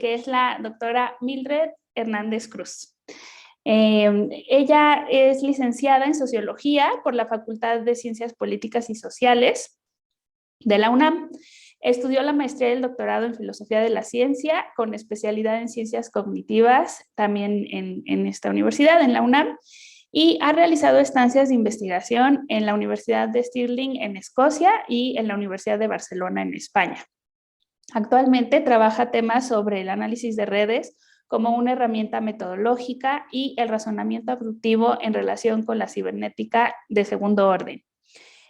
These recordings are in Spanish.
que es la doctora Mildred Hernández Cruz. Ella es licenciada en Sociología por la Facultad de Ciencias Políticas y Sociales de la UNAM. Estudió la maestría y el doctorado en Filosofía de la Ciencia, con especialidad en Ciencias Cognitivas, también en esta universidad, en la UNAM, y ha realizado estancias de investigación en la Universidad de Stirling en Escocia y en la Universidad de Barcelona en España. Actualmente trabaja temas sobre el análisis de redes como una herramienta metodológica y el razonamiento abductivo en relación con la cibernética de segundo orden.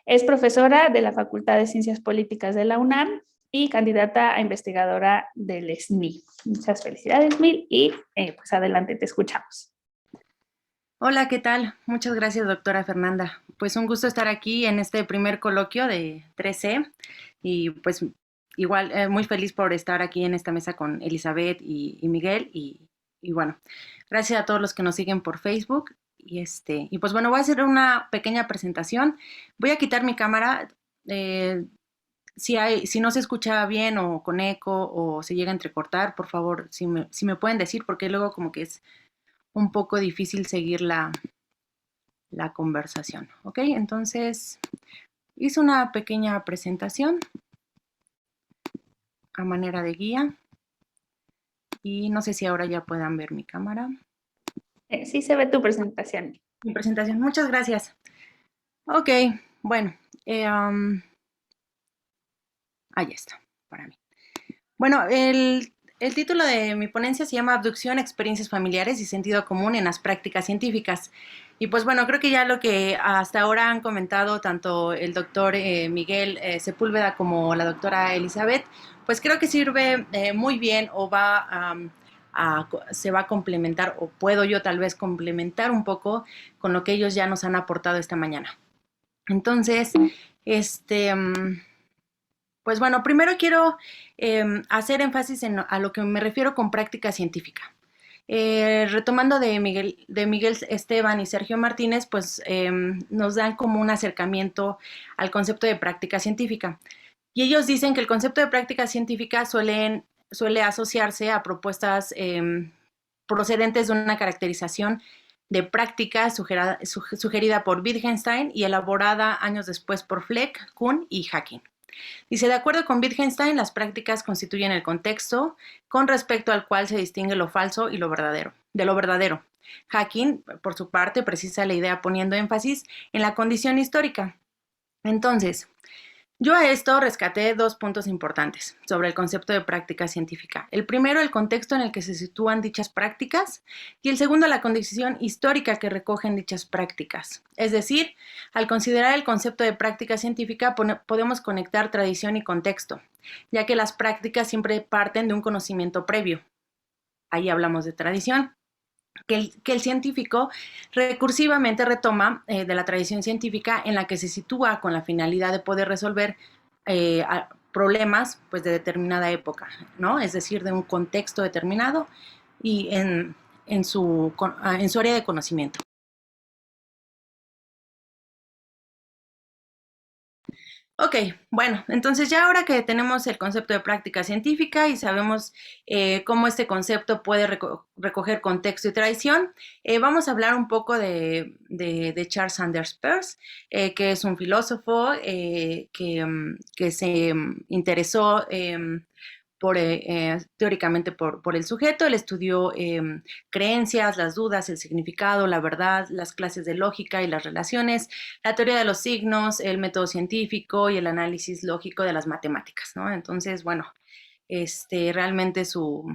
Es profesora de la Facultad de Ciencias Políticas de la UNAM y candidata a investigadora del SNI. Muchas felicidades, Mil, y pues adelante, te escuchamos. Hola, ¿qué tal? Muchas gracias, doctora Fernanda. Pues un gusto estar aquí en este primer coloquio de 3C y pues igual muy feliz por estar aquí en esta mesa con Elizabeth y Miguel y bueno, gracias a todos los que nos siguen por Facebook y pues bueno, voy a hacer una pequeña presentación. Voy a quitar mi cámara. eh, si no se escucha bien o con eco o se llega a entrecortar, por favor, si me pueden decir, porque luego como que es un poco difícil seguir la conversación. ¿Ok? Entonces, hice una pequeña presentación a manera de guía y no sé si ahora ya puedan ver mi cámara. Sí se ve tu presentación. Mi presentación, muchas gracias. Ok, bueno, ahí está, para mí. Bueno, el título de mi ponencia se llama Abducción, experiencias familiares y sentido común en las prácticas científicas. Y pues bueno, creo que ya lo que hasta ahora han comentado tanto el doctor Miguel Sepúlveda como la doctora Elizabeth, pues creo que sirve muy bien o se va a complementar o puedo yo tal vez complementar un poco con lo que ellos ya nos han aportado esta mañana. Entonces, pues bueno, primero quiero hacer énfasis a lo que me refiero con práctica científica. Retomando de Miguel Esteban y Sergio Martínez, pues nos dan como un acercamiento al concepto de práctica científica. Y ellos dicen que el concepto de práctica científica suele asociarse a propuestas procedentes de una caracterización de práctica sugerida por Wittgenstein y elaborada años después por Fleck, Kuhn y Hacking. Dice, de acuerdo con Wittgenstein, las prácticas constituyen el contexto con respecto al cual se distingue lo falso y lo verdadero, de lo verdadero. Hacking, por su parte, precisa la idea poniendo énfasis en la condición histórica. Entonces, yo a esto rescaté dos puntos importantes sobre el concepto de práctica científica. El primero, el contexto en el que se sitúan dichas prácticas y el segundo, la condición histórica que recogen dichas prácticas. Es decir, al considerar el concepto de práctica científica podemos conectar tradición y contexto, ya que las prácticas siempre parten de un conocimiento previo. Ahí hablamos de tradición. Que el científico recursivamente retoma de la tradición científica en la que se sitúa con la finalidad de poder resolver problemas pues, de determinada época, ¿no? Es decir, de un contexto determinado y en su área de conocimiento. Ok, bueno, entonces ya ahora que tenemos el concepto de práctica científica y sabemos cómo este concepto puede recoger contexto y tradición, vamos a hablar un poco de Charles Sanders Peirce, que es un filósofo que se interesó teóricamente por el sujeto. Él estudió creencias, las dudas, el significado, la verdad, las clases de lógica y las relaciones, la teoría de los signos, el método científico y el análisis lógico de las matemáticas, ¿no? Entonces, bueno, realmente su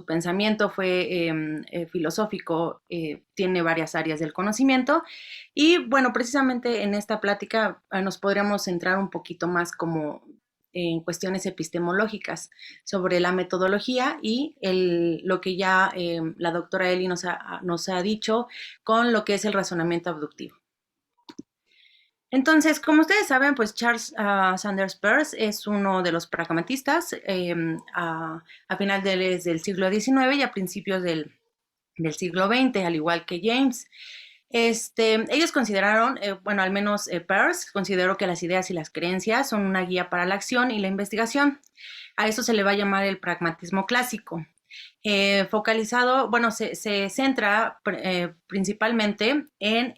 pensamiento fue filosófico, tiene varias áreas del conocimiento y bueno, precisamente en esta plática nos podríamos centrar un poquito más como en cuestiones epistemológicas sobre la metodología y lo que ya la doctora Eli nos ha dicho con lo que es el razonamiento abductivo. Entonces, como ustedes saben, pues Charles Sanders Peirce es uno de los pragmatistas a finales del siglo XIX y a principios del siglo XX, al igual que James. Ellos consideraron, bueno, al menos Peirce consideró que las ideas y las creencias son una guía para la acción y la investigación. A eso se le va a llamar el pragmatismo clásico. Focalizado, bueno, se centra principalmente en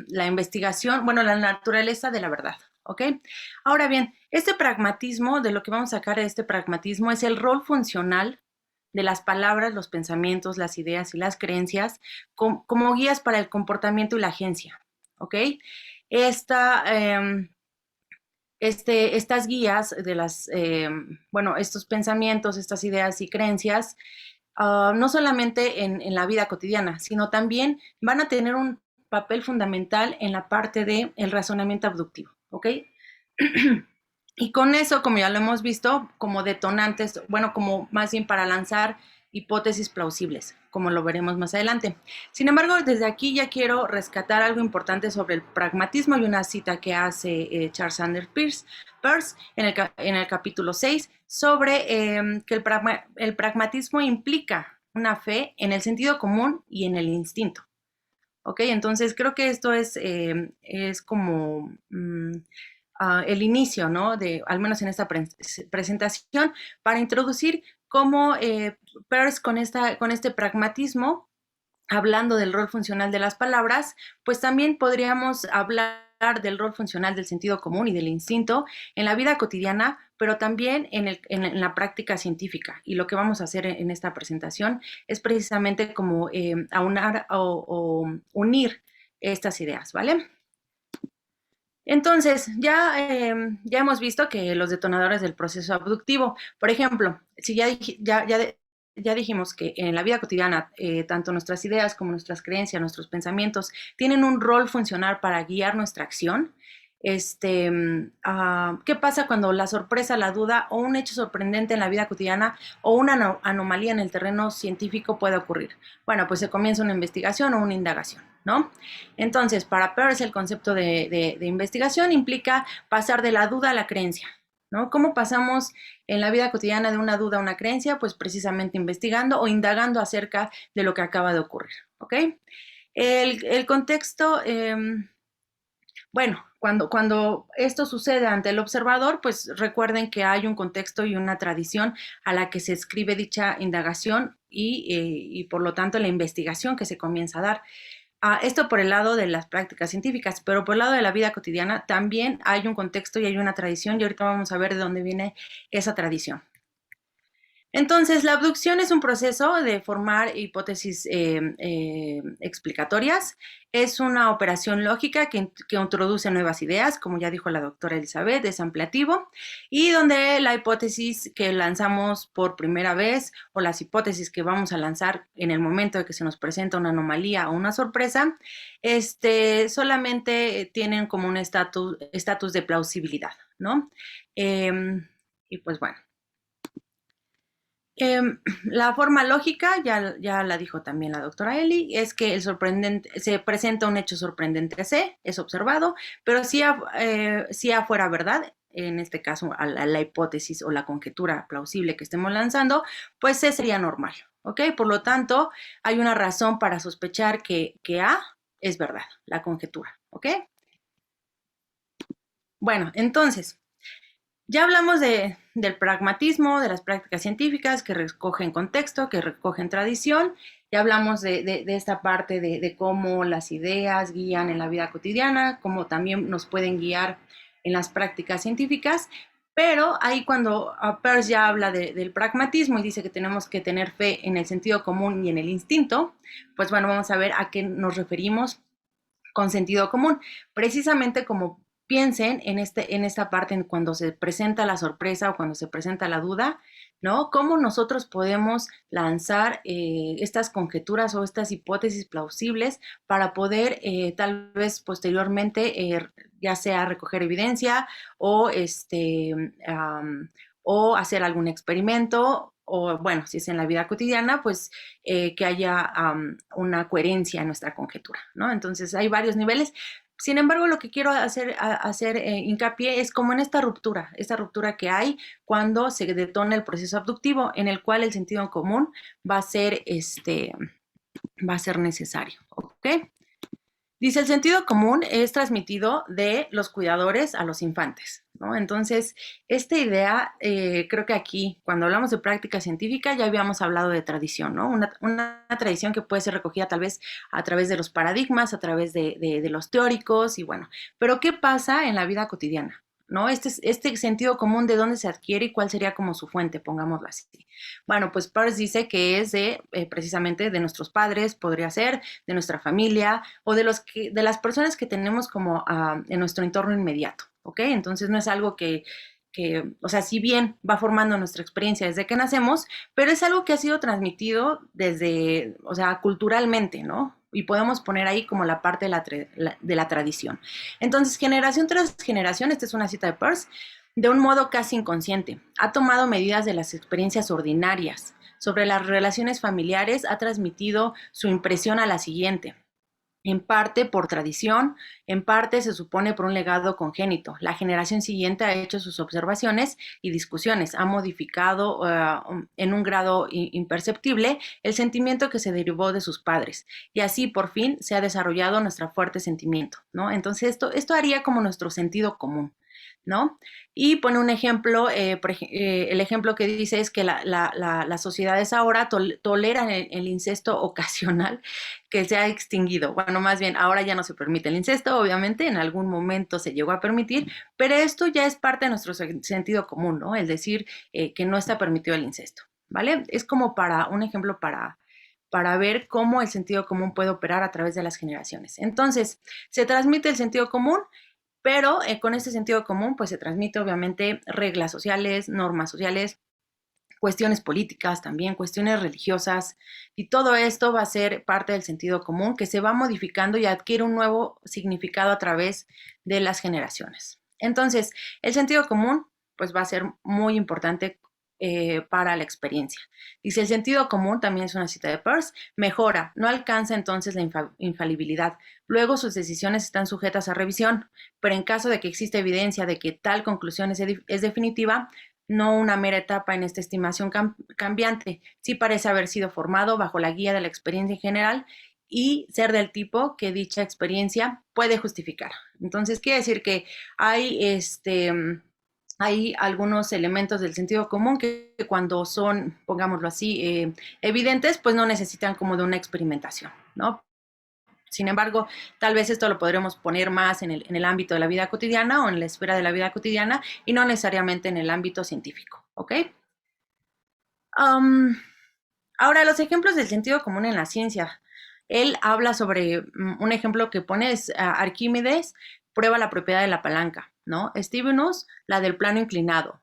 la investigación, bueno, la naturaleza de la verdad, ¿ok? Ahora bien, este pragmatismo, de lo que vamos a sacar de este pragmatismo, es el rol funcional de las palabras, los pensamientos, las ideas y las creencias como guías para el comportamiento y la agencia, ¿ok? Esta, estas guías de bueno, estos pensamientos, estas ideas y creencias, no solamente en la vida cotidiana, sino también van a tener un papel fundamental en la parte del razonamiento abductivo, ¿ok? Y con eso, como ya lo hemos visto, como detonantes, bueno, como más bien para lanzar hipótesis plausibles, como lo veremos más adelante. Sin embargo, desde aquí ya quiero rescatar algo importante sobre el pragmatismo y una cita que hace Charles Sanders Peirce en el capítulo 6 sobre que el pragmatismo implica una fe en el sentido común y en el instinto. ¿Ok? Entonces creo que esto es como el inicio, ¿no? Al menos en esta presentación, para introducir cómo Peirce con este pragmatismo, hablando del rol funcional de las palabras, pues también podríamos hablar del rol funcional del sentido común y del instinto en la vida cotidiana, pero también en la práctica científica. Y lo que vamos a hacer en esta presentación es precisamente como aunar o unir estas ideas, ¿vale? Entonces, ya hemos visto que los detonadores del proceso abductivo, por ejemplo, si ya dijimos que en la vida cotidiana, tanto nuestras ideas como nuestras creencias, nuestros pensamientos, tienen un rol funcional para guiar nuestra acción. ¿Qué pasa cuando la sorpresa, la duda o un hecho sorprendente en la vida cotidiana o una anomalía en el terreno científico puede ocurrir? Bueno, pues se comienza una investigación o una indagación, ¿no? Entonces, para Peirce el concepto de investigación implica pasar de la duda a la creencia, ¿no? ¿Cómo pasamos en la vida cotidiana de una duda a una creencia? Pues precisamente investigando o indagando acerca de lo que acaba de ocurrir, ¿ok? El contexto, bueno, cuando esto sucede ante el observador, pues recuerden que hay un contexto y una tradición a la que se escribe dicha indagación y por lo tanto la investigación que se comienza a dar. Esto por el lado de las prácticas científicas, pero por el lado de la vida cotidiana también hay un contexto y hay una tradición y ahorita vamos a ver de dónde viene esa tradición. Entonces, la abducción es un proceso de formar hipótesis explicatorias. Es una operación lógica que introduce nuevas ideas, como ya dijo la doctora Elizabeth, es ampliativo, y donde la hipótesis que lanzamos por primera vez o las hipótesis que vamos a lanzar en el momento de que se nos presenta una anomalía o una sorpresa, solamente tienen como un estatus de plausibilidad, ¿no? Y pues bueno. La forma lógica, ya la dijo también la doctora Eli, es que se presenta un hecho sorprendente C, es observado, pero si fuera verdad, en este caso la hipótesis o la conjetura plausible que estemos lanzando, pues C sería normal, ¿ok? Por lo tanto, hay una razón para sospechar que A es verdad, la conjetura, ¿ok? Bueno, entonces, ya hablamos del pragmatismo, de las prácticas científicas que recogen contexto, que recogen tradición. Ya hablamos de esta parte de cómo las ideas guían en la vida cotidiana, cómo también nos pueden guiar en las prácticas científicas. Pero ahí cuando Peirce ya habla del pragmatismo y dice que tenemos que tener fe en el sentido común y en el instinto, pues bueno, vamos a ver a qué nos referimos con sentido común. Precisamente como piensen en esta parte en cuando se presenta la sorpresa o cuando se presenta la duda, ¿no? Cómo nosotros podemos lanzar estas conjeturas o estas hipótesis plausibles para poder tal vez posteriormente ya sea recoger evidencia o o hacer algún experimento o bueno, si es en la vida cotidiana, pues que haya una coherencia en nuestra conjetura, ¿no? Entonces hay varios niveles. Sin embargo, lo que quiero hacer hincapié es como en esta ruptura que hay cuando se detona el proceso abductivo, en el cual el sentido común va a ser va a ser necesario, ¿ok? Dice, el sentido común es transmitido de los cuidadores a los infantes, ¿no? Entonces, esta idea, creo que aquí, cuando hablamos de práctica científica, ya habíamos hablado de tradición, ¿no? Una tradición que puede ser recogida tal vez a través de los paradigmas, a través de los teóricos, y bueno, pero ¿qué pasa en la vida cotidiana? ¿No? Este sentido común, ¿de dónde se adquiere y cuál sería como su fuente? Pongámoslo así. Bueno, pues Peirce dice que es precisamente de nuestros padres, podría ser, de nuestra familia o de las personas que tenemos como en nuestro entorno inmediato, ¿ok? Entonces no es algo o sea, si bien va formando nuestra experiencia desde que nacemos, pero es algo que ha sido transmitido desde, o sea, culturalmente, ¿no? Y podemos poner ahí como la parte de la tradición. Entonces, generación tras generación, esta es una cita de Peirce, de un modo casi inconsciente, ha tomado medidas de las experiencias ordinarias. Sobre las relaciones familiares ha transmitido su impresión a la siguiente, en parte por tradición, en parte se supone por un legado congénito. La generación siguiente ha hecho sus observaciones y discusiones, ha modificado en un grado imperceptible el sentimiento que se derivó de sus padres y así por fin se ha desarrollado nuestro fuerte sentimiento, ¿no? Entonces esto haría como nuestro sentido común, ¿no? Y pone un ejemplo, el ejemplo que dice es que las sociedades ahora toleran el incesto ocasional que se ha extinguido. Bueno, más bien, ahora ya no se permite el incesto, obviamente, en algún momento se llegó a permitir, pero esto ya es parte de nuestro sentido común, ¿no? El decir que no está permitido el incesto, ¿vale? Es como para un ejemplo para ver cómo el sentido común puede operar a través de las generaciones. Entonces, se transmite el sentido común, pero con este sentido común, pues se transmite obviamente reglas sociales, normas sociales, cuestiones políticas también, cuestiones religiosas, y todo esto va a ser parte del sentido común que se va modificando y adquiere un nuevo significado a través de las generaciones. Entonces, el sentido común pues va a ser muy importante para la experiencia. Dice, el sentido común, también es una cita de Peirce, mejora, no alcanza entonces la infalibilidad. Luego sus decisiones están sujetas a revisión, pero en caso de que exista evidencia de que tal conclusión es definitiva, no una mera etapa en esta estimación cambiante. Sí parece haber sido formado bajo la guía de la experiencia en general y ser del tipo que dicha experiencia puede justificar. Entonces, quiere decir que hay algunos elementos del sentido común que cuando son, pongámoslo así, evidentes, pues no necesitan como de una experimentación, ¿no? Sin embargo, tal vez esto lo podremos poner más en el ámbito de la vida cotidiana o en la esfera de la vida cotidiana y no necesariamente en el ámbito científico, ¿ok? Ahora, los ejemplos del sentido común en la ciencia. Él habla sobre un ejemplo que pone es Arquímedes prueba la propiedad de la palanca, ¿no? Stevenus, la del plano inclinado.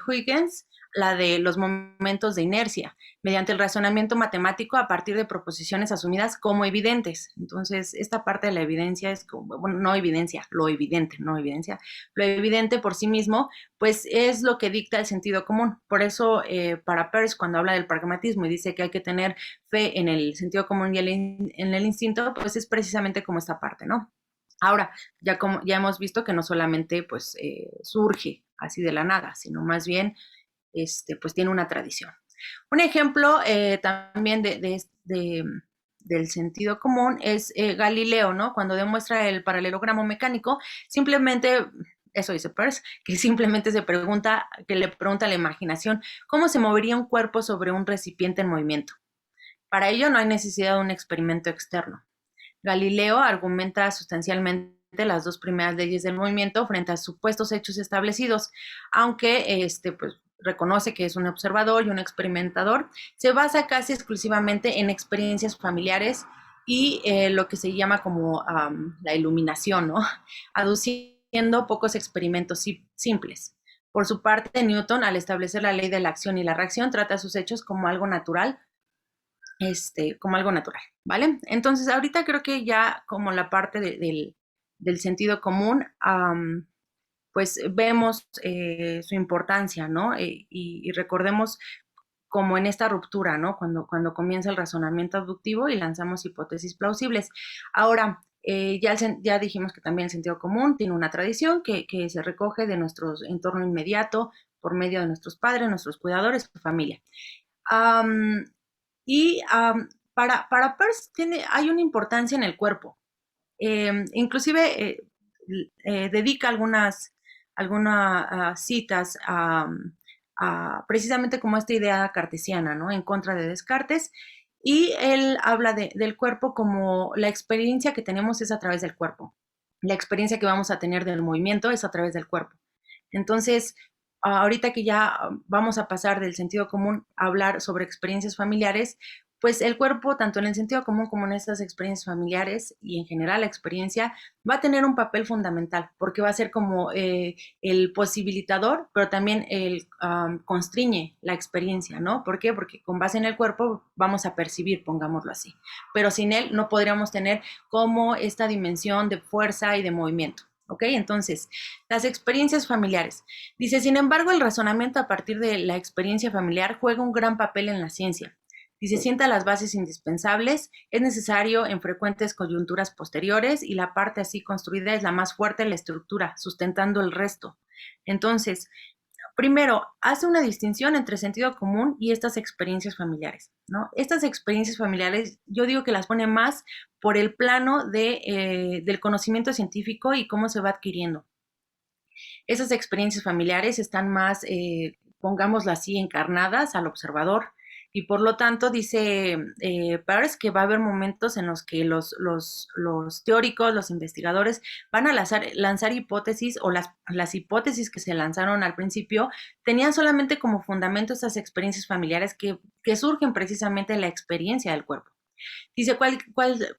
Huygens, la de los momentos de inercia, mediante el razonamiento matemático a partir de proposiciones asumidas como evidentes. Entonces, esta parte de la evidencia es como, bueno, no evidencia, lo evidente, no evidencia. Lo evidente por sí mismo, pues es lo que dicta el sentido común. Por eso, para Peirce, cuando habla del pragmatismo y dice que hay que tener fe en el sentido común y en el instinto, pues es precisamente como esta parte, ¿no? Ahora, ya hemos visto que no solamente pues surge así de la nada, sino más bien pues tiene una tradición. Un ejemplo también del sentido común es Galileo, ¿no? Cuando demuestra el paralelogramo mecánico, simplemente, eso dice Peirce, que simplemente que le pregunta a la imaginación, ¿cómo se movería un cuerpo sobre un recipiente en movimiento? Para ello no hay necesidad de un experimento externo. Galileo argumenta sustancialmente las dos primeras leyes del movimiento frente a supuestos hechos establecidos, aunque pues, reconoce que es un observador y un experimentador, se basa casi exclusivamente en experiencias familiares y lo que se llama como la iluminación, ¿no? Aduciendo pocos experimentos simples. Por su parte, Newton, al establecer la ley de la acción y la reacción, trata sus hechos como algo natural, ¿vale? Entonces, ahorita creo que ya como la parte del sentido común, pues vemos su importancia, ¿no? Y recordemos como en esta ruptura, ¿no? Cuando comienza el razonamiento abductivo y lanzamos hipótesis plausibles. Ahora, ya dijimos que también el sentido común tiene una tradición que se recoge de nuestro entorno inmediato por medio de nuestros padres, nuestros cuidadores, su familia. Y para Peirce hay una importancia en el cuerpo. Inclusive dedica algunas citas precisamente como esta idea cartesiana, ¿no? En contra de Descartes. Y él habla del cuerpo como la experiencia que tenemos es a través del cuerpo. La experiencia que vamos a tener del movimiento es a través del cuerpo. Entonces, ahorita que ya vamos a pasar del sentido común a hablar sobre experiencias familiares, pues el cuerpo, tanto en el sentido común como en estas experiencias familiares y en general la experiencia, va a tener un papel fundamental, porque va a ser como el posibilitador, pero también el constriñe la experiencia, ¿no? ¿Por qué? Porque con base en el cuerpo vamos a percibir, pongámoslo así, pero sin él no podríamos tener como esta dimensión de fuerza y de movimiento. ¿Ok? Entonces, las experiencias familiares. Dice, sin embargo, el razonamiento a partir de la experiencia familiar juega un gran papel en la ciencia. Dice, sienta las bases indispensables, es necesario en frecuentes coyunturas posteriores y la parte así construida es la más fuerte en la estructura, sustentando el resto. Entonces, primero, hace una distinción entre sentido común y estas experiencias familiares, ¿no? Estas experiencias familiares, yo digo que las pone más por el plano del conocimiento científico y cómo se va adquiriendo. Esas experiencias familiares están más, pongámoslo así, encarnadas al observador. Y por lo tanto, dice Peirce que va a haber momentos en los que los teóricos, los investigadores, van a lanzar hipótesis o las hipótesis que se lanzaron al principio tenían solamente como fundamento esas experiencias familiares que surgen precisamente de la experiencia del cuerpo. Dice,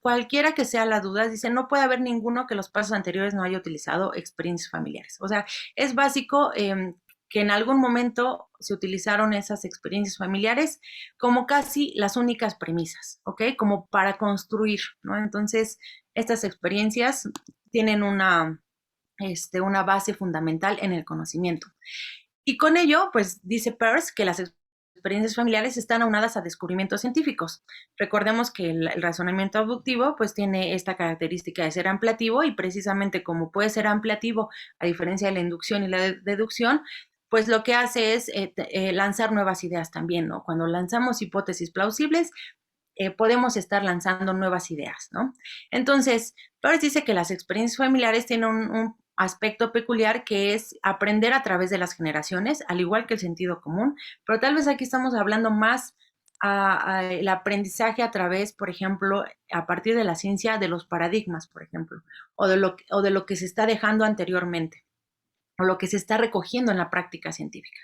cualquiera que sea la duda, dice, no puede haber ninguno que los pasos anteriores no haya utilizado experiencias familiares. O sea, es básico que en algún momento se utilizaron esas experiencias familiares como casi las únicas premisas, ¿ok? Como para construir, ¿no? Entonces, estas experiencias tienen una base fundamental en el conocimiento. Y con ello, pues dice Peirce que las experiencias familiares están aunadas a descubrimientos científicos. Recordemos que el razonamiento abductivo pues tiene esta característica de ser ampliativo y precisamente como puede ser ampliativo a diferencia de la inducción y la deducción, pues lo que hace es lanzar nuevas ideas también, ¿no? Cuando lanzamos hipótesis plausibles, podemos estar lanzando nuevas ideas, ¿no? Entonces, Peirce dice que las experiencias familiares tienen un aspecto peculiar que es aprender a través de las generaciones, al igual que el sentido común, pero tal vez aquí estamos hablando más el aprendizaje a través, por ejemplo, a partir de la ciencia de los paradigmas, por ejemplo, o de lo que se está dejando anteriormente o lo que se está recogiendo en la práctica científica.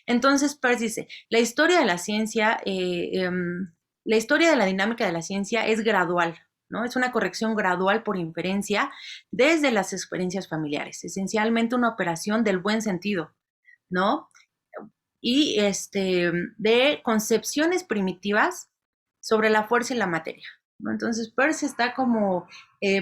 Entonces, Peirce dice, la historia de la ciencia, la historia de la dinámica de la ciencia es gradual, ¿no? Es una corrección gradual por inferencia desde las experiencias familiares, esencialmente una operación del buen sentido, ¿no? Y de concepciones primitivas sobre la fuerza y la materia, ¿no? Entonces, Peirce está como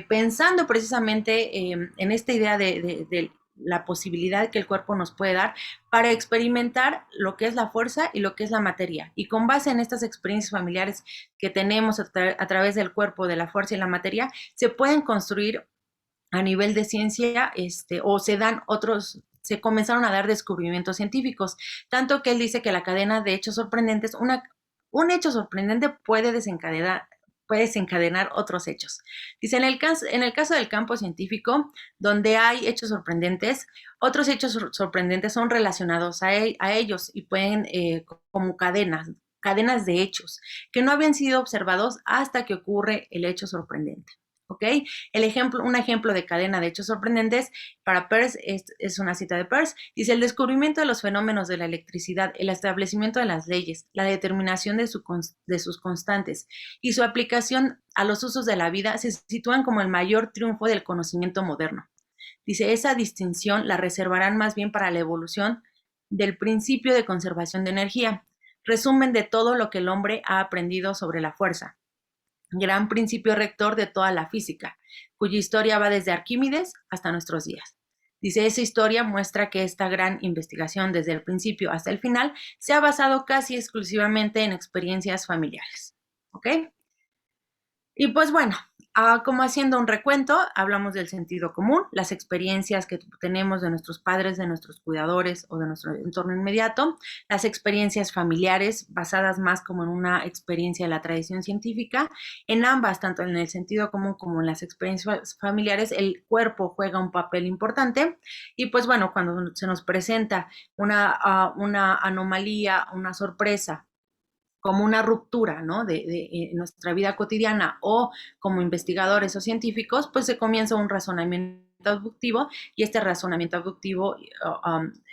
pensando precisamente en esta idea de la posibilidad que el cuerpo nos puede dar para experimentar lo que es la fuerza y lo que es la materia. Y con base en estas experiencias familiares que tenemos a través del cuerpo, de la fuerza y la materia, se pueden construir a nivel de ciencia, o se comenzaron a dar descubrimientos científicos, tanto que él dice que la cadena de hechos sorprendentes, un hecho sorprendente puede desencadenar otros hechos. Dice, en el caso del campo científico, donde hay hechos sorprendentes, otros hechos sorprendentes son relacionados a ellos y pueden como cadenas de hechos que no habían sido observados hasta que ocurre el hecho sorprendente. ¿Ok? Un ejemplo de cadena de hechos sorprendentes para Peirce es una cita de Peirce. Dice, el descubrimiento de los fenómenos de la electricidad, el establecimiento de las leyes, la determinación de sus constantes y su aplicación a los usos de la vida se sitúan como el mayor triunfo del conocimiento moderno. Dice, esa distinción la reservarán más bien para la evolución del principio de conservación de energía, resumen de todo lo que el hombre ha aprendido sobre la fuerza, gran principio rector de toda la física, cuya historia va desde Arquímedes hasta nuestros días. Dice, esa historia muestra que esta gran investigación desde el principio hasta el final se ha basado casi exclusivamente en experiencias familiares. ¿Ok? Y pues bueno, Como haciendo un recuento, hablamos del sentido común, las experiencias que tenemos de nuestros padres, de nuestros cuidadores o de nuestro entorno inmediato, las experiencias familiares basadas más como en una experiencia de la tradición científica. En ambas, tanto en el sentido común como en las experiencias familiares, el cuerpo juega un papel importante y pues bueno, cuando se nos presenta una anomalía, una sorpresa, como una ruptura, ¿no? de nuestra vida cotidiana o como investigadores o científicos, pues se comienza un razonamiento abductivo y este razonamiento abductivo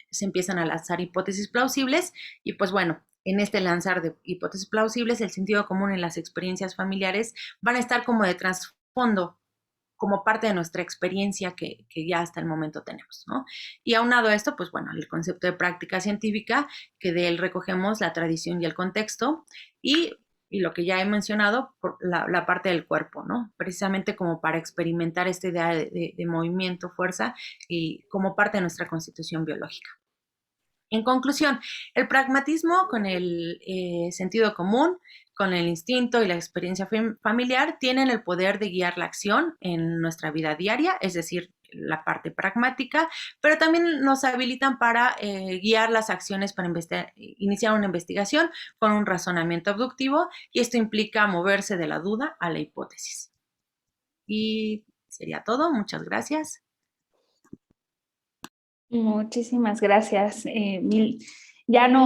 se empiezan a lanzar hipótesis plausibles y pues bueno, en este lanzar de hipótesis plausibles, el sentido común en las experiencias familiares van a estar como de trasfondo, como parte de nuestra experiencia que ya hasta el momento tenemos, ¿no? Y aunado a esto, pues bueno, el concepto de práctica científica, que de él recogemos la tradición y el contexto, y lo que ya he mencionado, por la parte del cuerpo, ¿no? Precisamente como para experimentar esta idea de movimiento, fuerza, y como parte de nuestra constitución biológica. En conclusión, el pragmatismo con el sentido común, con el instinto y la experiencia familiar tienen el poder de guiar la acción en nuestra vida diaria, es decir, la parte pragmática, pero también nos habilitan para guiar las acciones para iniciar una investigación con un razonamiento abductivo y esto implica moverse de la duda a la hipótesis. Y sería todo, muchas gracias. Muchísimas gracias. Ya no